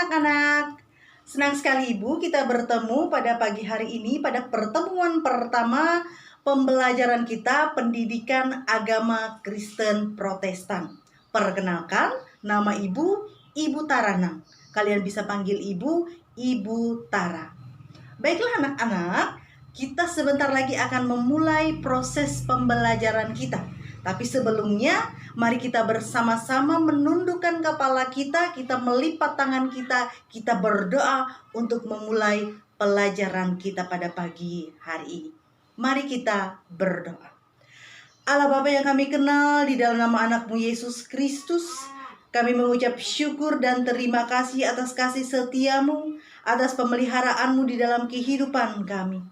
anak-anak. Senang sekali Ibu kita bertemu pada pagi hari ini pada pertemuan pertama pembelajaran kita pendidikan agama Kristen Protestan. Perkenalkan, nama Ibu, Ibu Taranang. Kalian bisa panggil Ibu, Ibu Tara. Baiklah anak-anak, kita sebentar lagi akan memulai proses pembelajaran kita. Tapi sebelumnya, mari kita bersama-sama menundukkan kepala kita melipat tangan kita berdoa untuk memulai pelajaran kita pada pagi hari ini. Mari kita berdoa. Allah Bapa yang kami kenal, di dalam nama anak-Mu Yesus Kristus, kami mengucap syukur dan terima kasih atas kasih setia-Mu, atas pemeliharaanmu di dalam kehidupan kami.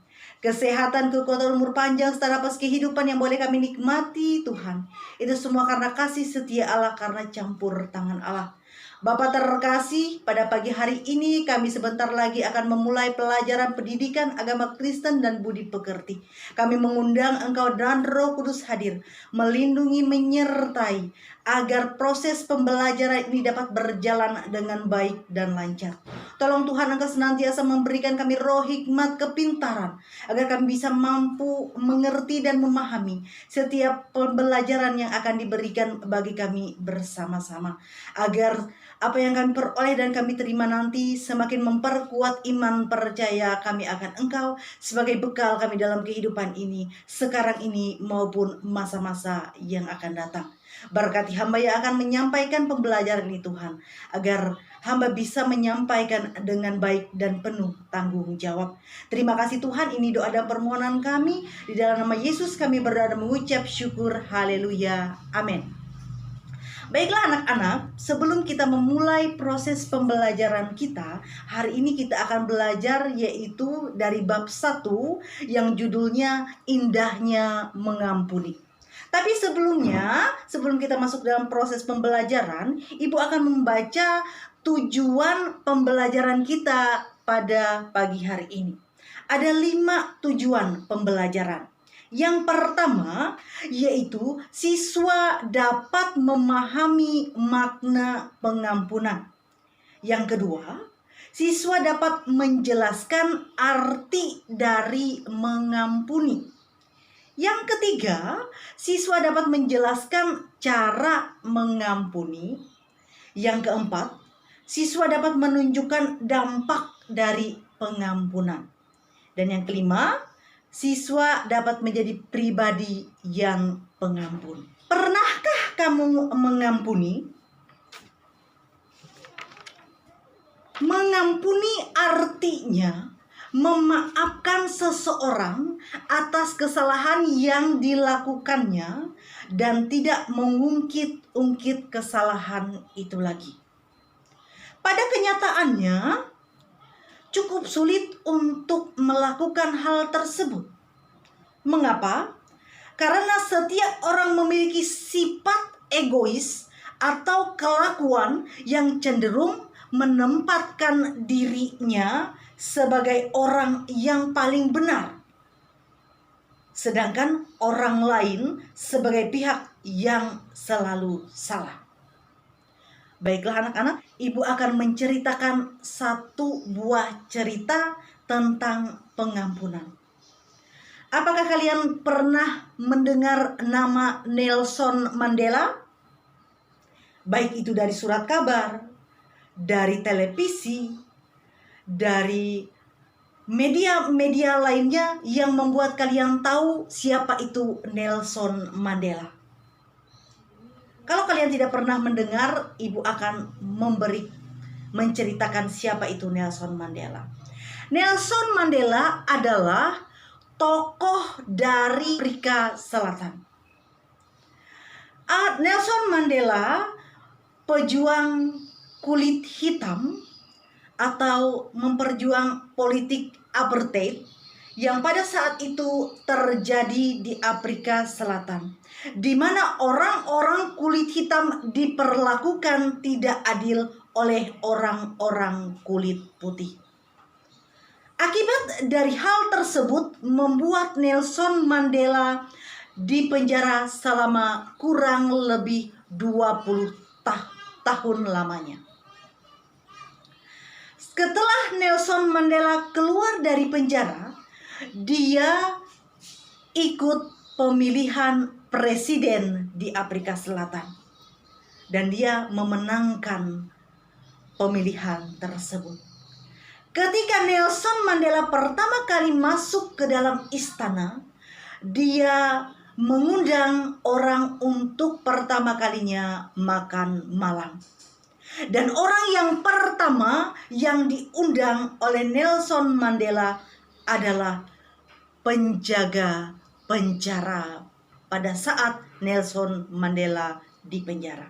Kesehatan, kekuatan, umur panjang, serta pas kehidupan yang boleh kami nikmati Tuhan. Itu semua karena kasih setia Allah, karena campur tangan Allah. Bapa terkasih, pada pagi hari ini kami sebentar lagi akan memulai pelajaran pendidikan agama Kristen dan budi pekerti. Kami mengundang Engkau dan Roh Kudus hadir, melindungi, menyertai, agar proses pembelajaran ini dapat berjalan dengan baik dan lancar. Tolong Tuhan Engkau senantiasa memberikan kami roh hikmat kepintaran, agar kami bisa mampu mengerti dan memahami setiap pembelajaran yang akan diberikan bagi kami bersama-sama. Agar apa yang kami peroleh dan kami terima nanti semakin memperkuat iman percaya kami akan Engkau sebagai bekal kami dalam kehidupan ini, sekarang ini maupun masa-masa yang akan datang. Berkati hamba yang akan menyampaikan pembelajaran ini Tuhan, agar hamba bisa menyampaikan dengan baik dan penuh tanggung jawab. Terima kasih Tuhan, ini doa dan permohonan kami. Di dalam nama Yesus kami berdoa dan mengucap syukur. Haleluya. Amin. Baiklah anak-anak, sebelum kita memulai proses pembelajaran kita, hari ini kita akan belajar yaitu dari bab 1 yang judulnya Indahnya Mengampuni. Tapi sebelumnya, sebelum kita masuk dalam proses pembelajaran, Ibu akan membaca tujuan pembelajaran kita pada pagi hari ini. Ada 5 tujuan pembelajaran. Yang pertama, yaitu siswa dapat memahami makna pengampunan. Yang kedua, siswa dapat menjelaskan arti dari mengampuni. Yang ketiga, siswa dapat menjelaskan cara mengampuni. Yang keempat, siswa dapat menunjukkan dampak dari pengampunan. Dan yang kelima, siswa dapat menjadi pribadi yang pengampun. Pernahkah kamu mengampuni? Mengampuni artinya memaafkan seseorang atas kesalahan yang dilakukannya dan tidak mengungkit-ungkit kesalahan itu lagi. Pada kenyataannya, cukup sulit untuk melakukan hal tersebut. Mengapa? Karena setiap orang memiliki sifat egois atau kelakuan yang cenderung menempatkan dirinya sebagai orang yang paling benar, sedangkan orang lain sebagai pihak yang selalu salah. Baiklah anak-anak, Ibu akan menceritakan satu buah cerita tentang pengampunan. Apakah kalian pernah mendengar nama Nelson Mandela? Baik itu dari surat kabar, dari televisi, dari media-media lainnya yang membuat kalian tahu siapa itu Nelson Mandela. Kalau kalian tidak pernah mendengar, Ibu akan menceritakan siapa itu Nelson Mandela. Nelson Mandela adalah tokoh dari Afrika Selatan. Nelson Mandela, pejuang kulit hitam atau memperjuang politik apartheid yang pada saat itu terjadi di Afrika Selatan, di mana orang-orang kulit hitam diperlakukan tidak adil oleh orang-orang kulit putih. Akibat dari hal tersebut membuat Nelson Mandela dipenjara selama kurang lebih 20 tahun lamanya. Setelah Nelson Mandela keluar dari penjara, dia ikut pemilihan presiden di Afrika Selatan. Dan dia memenangkan pemilihan tersebut. Ketika Nelson Mandela pertama kali masuk ke dalam istana, dia mengundang orang untuk pertama kalinya makan malam. Dan orang yang pertama yang diundang oleh Nelson Mandela adalah penjaga penjara pada saat Nelson Mandela di penjara.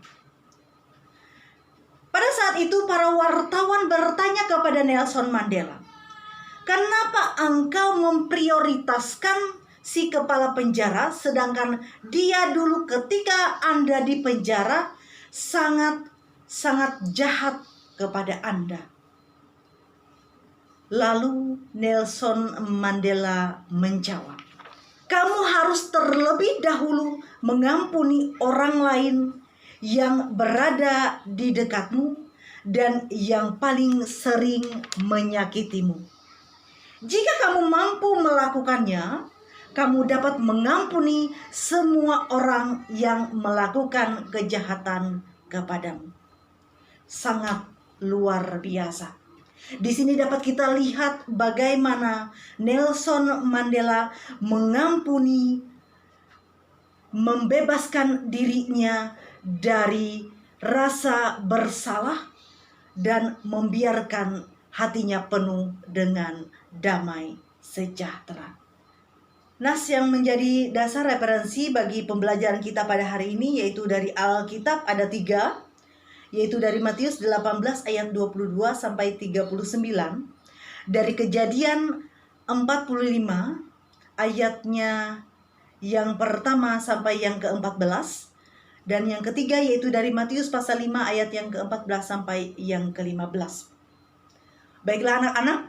Pada saat itu para wartawan bertanya kepada Nelson Mandela, "Kenapa engkau memprioritaskan si kepala penjara sedangkan dia dulu ketika Anda di penjara sangat jahat kepada Anda?" Lalu Nelson Mandela menjawab, "Kamu harus terlebih dahulu mengampuni orang lain yang berada di dekatmu dan yang paling sering menyakitimu. Jika kamu mampu melakukannya, kamu dapat mengampuni semua orang yang melakukan kejahatan kepadamu." Sangat luar biasa. Di sini dapat kita lihat bagaimana Nelson Mandela mengampuni, membebaskan dirinya dari rasa bersalah dan membiarkan hatinya penuh dengan damai sejahtera. Nas yang menjadi dasar referensi bagi pembelajaran kita pada hari ini yaitu dari Alkitab ada 3, yaitu dari Matius 18 ayat 22 sampai 39, dari Kejadian 45 ayatnya yang pertama sampai yang ke-14, dan yang ketiga yaitu dari Matius pasal 5 ayat yang ke-14 sampai yang ke-15. Baiklah anak-anak,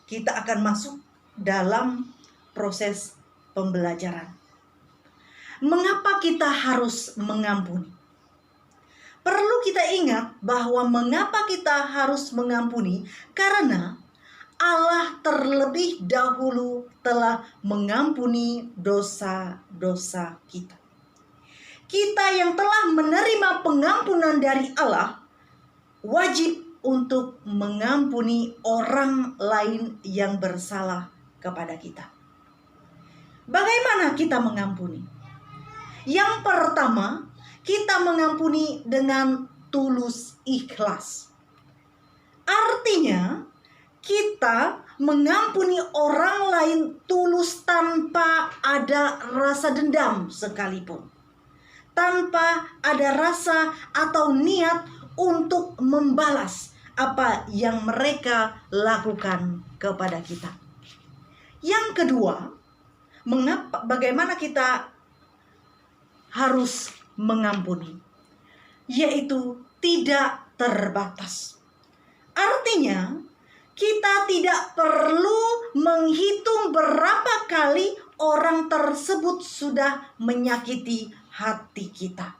kita akan masuk dalam proses pembelajaran. Mengapa kita harus mengampuni? Perlu kita ingat bahwa mengapa kita harus mengampuni, karena Allah terlebih dahulu telah mengampuni dosa-dosa kita. Kita yang telah menerima pengampunan dari Allah wajib untuk mengampuni orang lain yang bersalah kepada kita. Bagaimana kita mengampuni? Yang pertama, kita mengampuni dengan tulus ikhlas. Artinya, kita mengampuni orang lain tulus tanpa ada rasa dendam sekalipun. Tanpa ada rasa atau niat untuk membalas apa yang mereka lakukan kepada kita. Yang kedua, bagaimana kita harus mengampuni? Yaitu tidak terbatas. Artinya, kita tidak perlu menghitung berapa kali orang tersebut sudah menyakiti hati kita.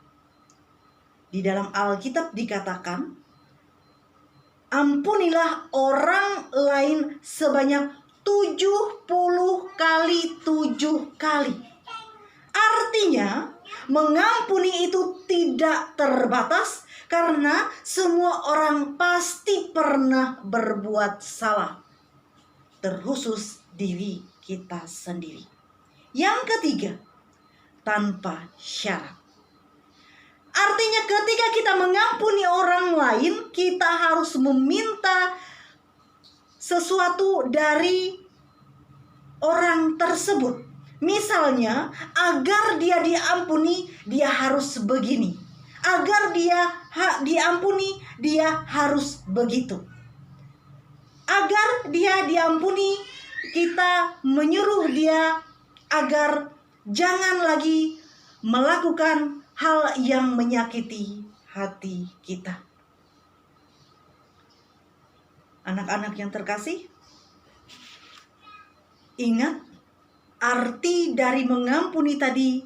Di dalam Alkitab dikatakan, ampunilah orang lain sebanyak 70 kali 7 kali. Artinya, mengampuni itu tidak terbatas karena semua orang pasti pernah berbuat salah, terkhusus diri kita sendiri. Yang ketiga, tanpa syarat. Artinya ketika kita mengampuni orang lain, kita harus meminta sesuatu dari orang tersebut. Misalnya, agar dia diampuni, dia harus begini. Agar dia diampuni, dia harus begitu. Agar dia diampuni, kita menyuruh dia agar jangan lagi melakukan hal yang menyakiti hati kita. Anak-anak yang terkasih, ingat arti dari mengampuni tadi,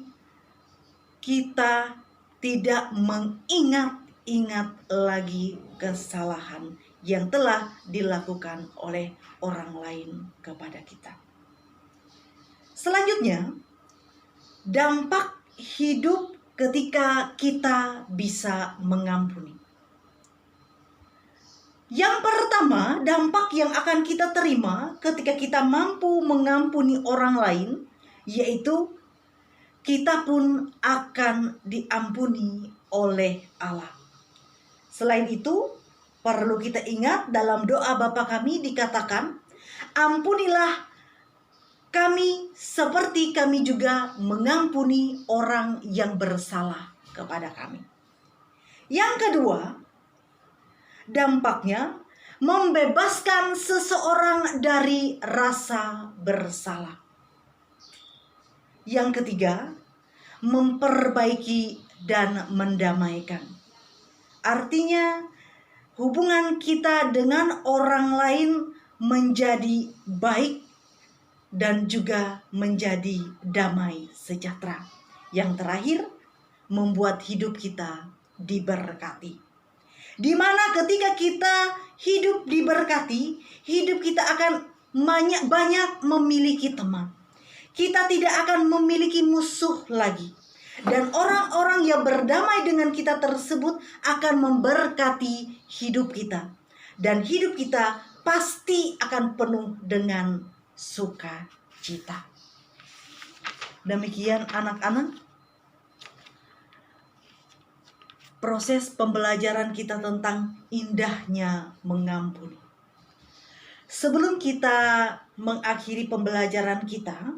kita tidak mengingat-ingat lagi kesalahan yang telah dilakukan oleh orang lain kepada kita. Selanjutnya, dampak hidup ketika kita bisa mengampuni. Yang pertama, dampak yang akan kita terima ketika kita mampu mengampuni orang lain, yaitu kita pun akan diampuni oleh Allah. Selain itu, perlu kita ingat dalam doa Bapa kami dikatakan, ampunilah kami seperti kami juga mengampuni orang yang bersalah kepada kami. Yang kedua, dampaknya membebaskan seseorang dari rasa bersalah. Yang ketiga, memperbaiki dan mendamaikan. Artinya, hubungan kita dengan orang lain menjadi baik dan juga menjadi damai sejahtera. Yang terakhir, membuat hidup kita diberkati. Di mana ketika kita hidup diberkati, hidup kita akan banyak memiliki teman. Kita tidak akan memiliki musuh lagi. Dan orang-orang yang berdamai dengan kita tersebut akan memberkati hidup kita. Dan hidup kita pasti akan penuh dengan sukacita. Demikian anak-anak, proses pembelajaran kita tentang indahnya mengampuni. Sebelum kita mengakhiri pembelajaran kita,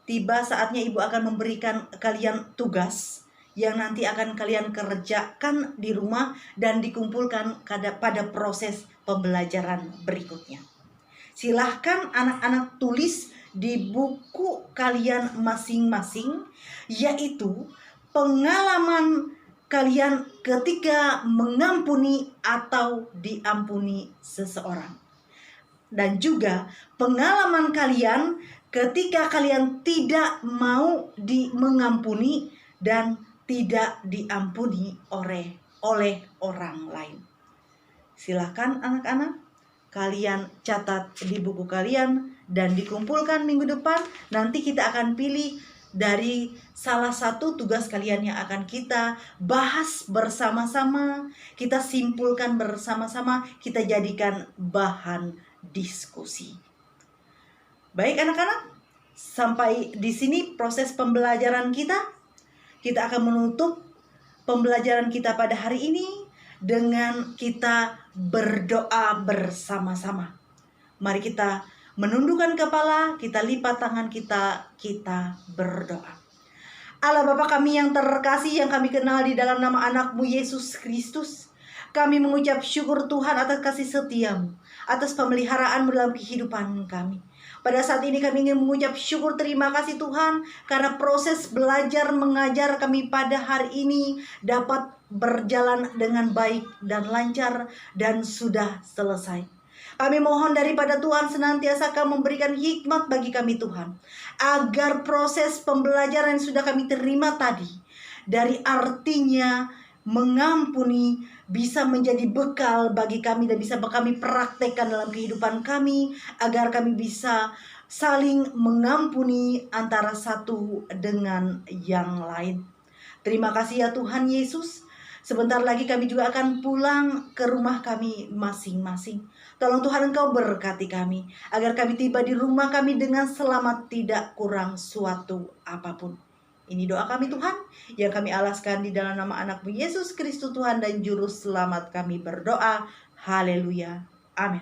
tiba saatnya Ibu akan memberikan kalian tugas yang nanti akan kalian kerjakan di rumah dan dikumpulkan pada proses pembelajaran berikutnya. Silahkan anak-anak tulis di buku kalian masing-masing, yaitu pengalaman kalian ketika mengampuni atau diampuni seseorang. Dan juga pengalaman kalian ketika kalian tidak mau mengampuni dan tidak diampuni oleh orang lain. Silahkan anak-anak, kalian catat di buku kalian dan dikumpulkan minggu depan. Nanti kita akan pilih dari salah satu tugas kalian yang akan kita bahas bersama-sama, kita simpulkan bersama-sama, kita jadikan bahan diskusi. Baik anak-anak, sampai di sini proses pembelajaran kita. Kita akan menutup pembelajaran kita pada hari ini dengan kita berdoa bersama-sama. Mari kita menundukkan kepala, kita lipat tangan kita berdoa. Allah Bapa kami yang terkasih, yang kami kenal di dalam nama anak-Mu Yesus Kristus, kami mengucap syukur Tuhan atas kasih setia-Mu, atas pemeliharaan-Mu dalam kehidupan kami. Pada saat ini kami ingin mengucap syukur terima kasih Tuhan, karena proses belajar mengajar kami pada hari ini dapat berjalan dengan baik dan lancar dan sudah selesai. Kami mohon daripada Tuhan senantiasa Kau memberikan hikmat bagi kami Tuhan, agar proses pembelajaran yang sudah kami terima tadi, dari artinya mengampuni, bisa menjadi bekal bagi kami dan bisa kami praktekkan dalam kehidupan kami, agar kami bisa saling mengampuni antara satu dengan yang lain. Terima kasih ya Tuhan Yesus. Sebentar lagi kami juga akan pulang ke rumah kami masing-masing. Tolong Tuhan Engkau berkati kami, agar kami tiba di rumah kami dengan selamat, tidak kurang suatu apapun. Ini doa kami Tuhan, yang kami alaskan di dalam nama anak-Mu Yesus Kristus Tuhan dan Juru Selamat kami berdoa. Haleluya. Amin.